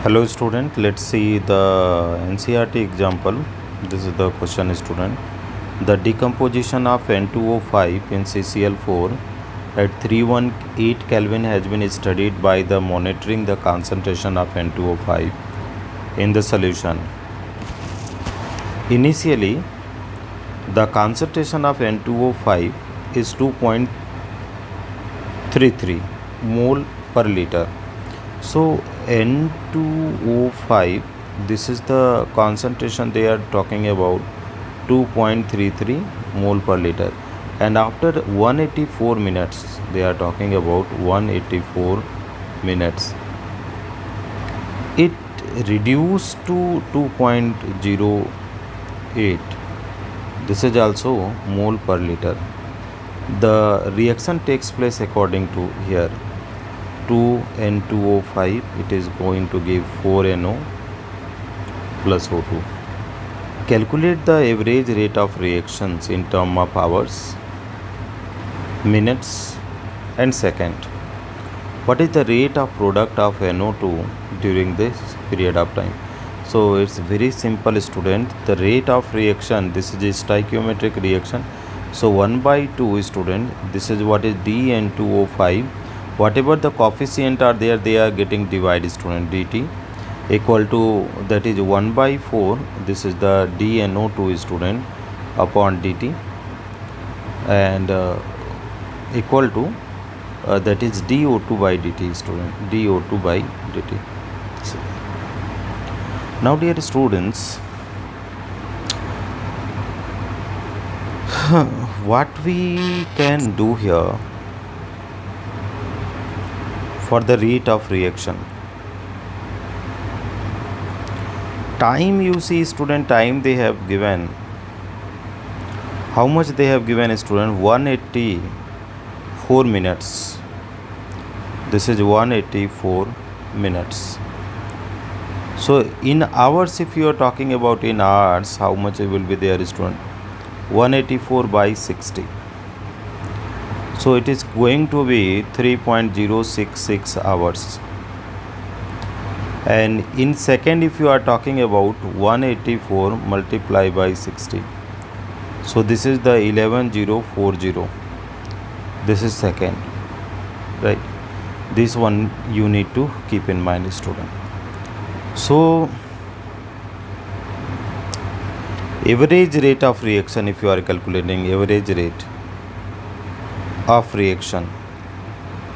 Hello student, let's see the NCERT example. This is the question student. The decomposition of N2O5 in CCl4 at 318 Kelvin has been studied by the monitoring the concentration of N2O5 in the solution. Initially, the concentration of N2O5 is 2.33 mole per liter. So N2O5, this is the concentration they are talking about, 2.33 mole per liter, and after 184 minutes they are talking about 184 minutes it reduced to 2.08. This is also mole per liter. The reaction takes place according to here 2N2O5, it is going to give 4NO plus O2. Calculate the average rate of reactions in terms of hours, minutes and second. What is the rate of product of NO2 during this period of time? So it's very simple student. The rate of reaction, this is a stoichiometric reaction. So 1 by 2 student, this is what is DN2O5. Whatever the coefficient are there, they are getting divided student, dt equal to, that is 1 by 4, this is the dNO2 student upon dt, and equal to that is dO2 by dt student, dO2 by dt. Now dear students, what we can do here for the rate of reaction, time, you see student, time they have given, how much they have given student, 184 minutes. This is 184 minutes. So in hours, if you are talking about in hours, how much it will be there student, 184 by 60. So it is going to be 3.066 hours. And in second, if you are talking about 184 multiplied by 60, so this is the 11040. This is second, right? This one you need to keep in mind student. So average rate of reaction, if you are calculating average rate of reaction,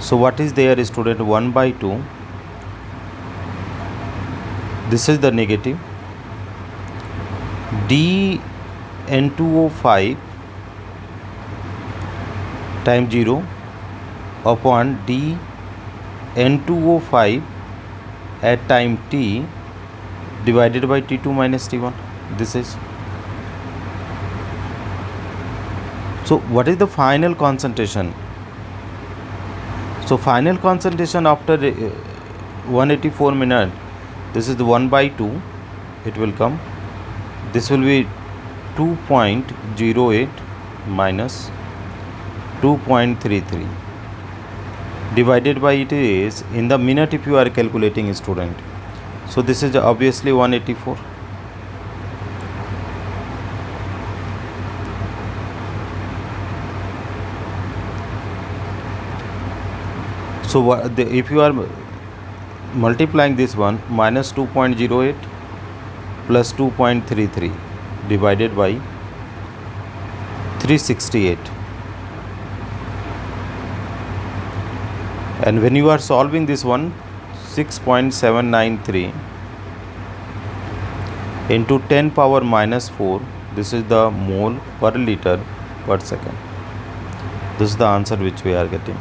so what is there student, 1 by 2, this is the negative, dN2O5 times 0 upon dN2O5 at time t divided by T2 minus T1. This is, so what is the final concentration? So final concentration after 184 minutes, this is the 1 by 2, it will come, this will be 2.08 minus 2.33 divided by, it is in the minute if you are calculating student. So this is obviously 184. So if you are multiplying this one, minus 2.08 plus 2.33 divided by 368, and when you are solving this one, 6.793 into 10 power minus 4, this is the mole per liter per second. This is the answer which we are getting.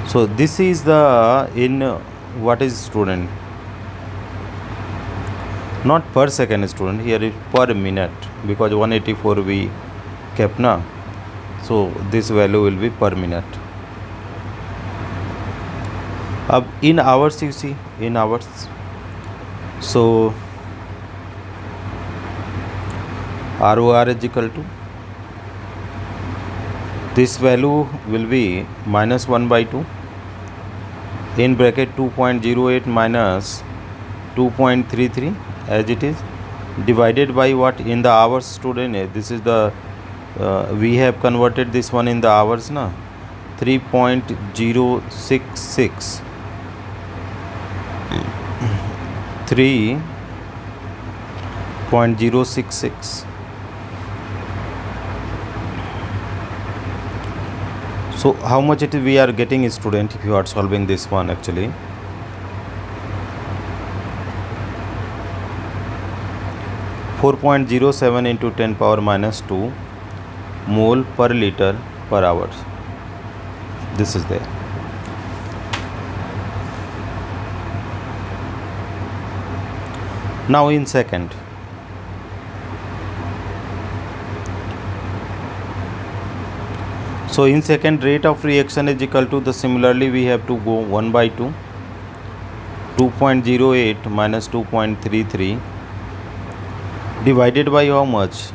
So this is the, in what is student, not per second student, here is per minute, because 184 we kept na, so this value will be per minute. In hours, you see, in hours, so ROR is equal to, this value will be minus 1 by 2 in bracket 2.08 minus 2.33 as it is, divided by what in the hours student. This is the we have converted this one in the hours na, 3.066 3.066. So how much it is we are getting, student, if you are solving this one actually? (4.07 into 10 power minus 2 mole per liter per hour). This is there. Now in second, so in second, rate of reaction is equal to the, similarly we have to go 1 by 2, 2.08 minus 2.33 divided by how much?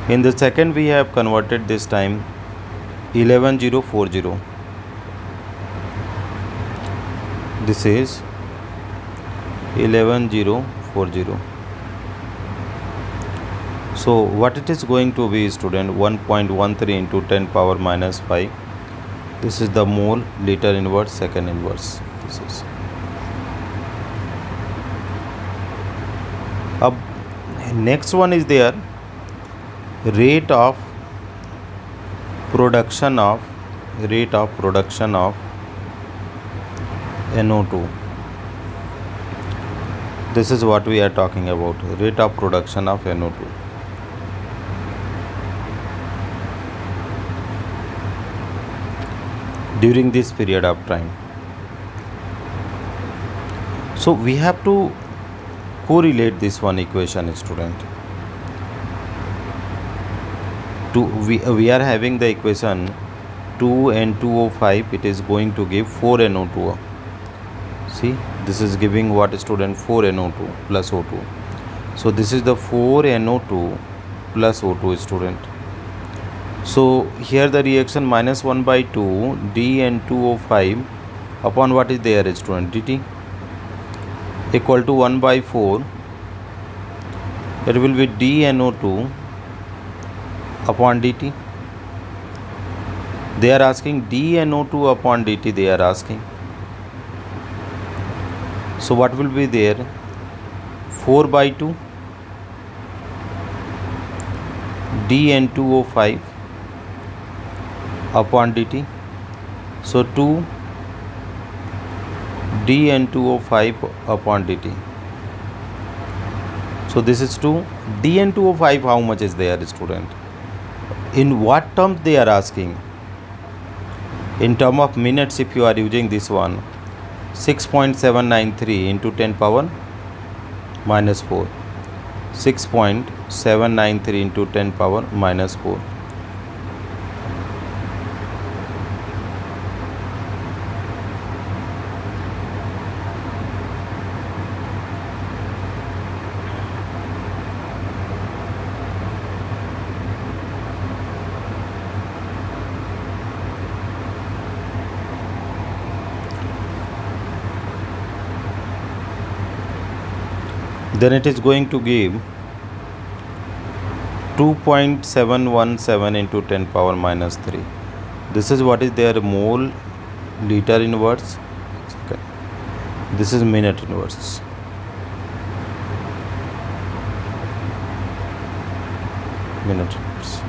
In the second we have converted this time 11040. This is 11040. So what it is going to be, student? 1.13 into 10 power minus 5. This is the mole liter inverse second inverse. This is. Next one is there, rate of production of NO2. This is what we are talking about, rate of production of NO2. During this period of time. So we have to correlate this one equation, student. We are having the equation 2N2O5, it is going to give 4NO2. See, this is giving what, student? 4NO2 plus O2. So this is the 4NO2 plus O2, student. So here the reaction minus 1 by 2 DN2O5 upon what is there, student? dt equal to 1 by 4. It will be DNO2 upon dt. They are asking DNO2 upon dt, they are asking. So what will be there? 4 by 2 DN2O5 upon dt. So 2 DN2O5 upon dt. So this is 2. DN2O5 how much is there, student? In what terms they are asking? In term of minutes, if you are using this one, 6.793 into 10 power minus 4. 6.793 into 10 power minus 4. Then it is going to give 2.717 into 10 power minus 3. This is what is their mole liter inverse. Okay. This is minute inverse. Minute inverse.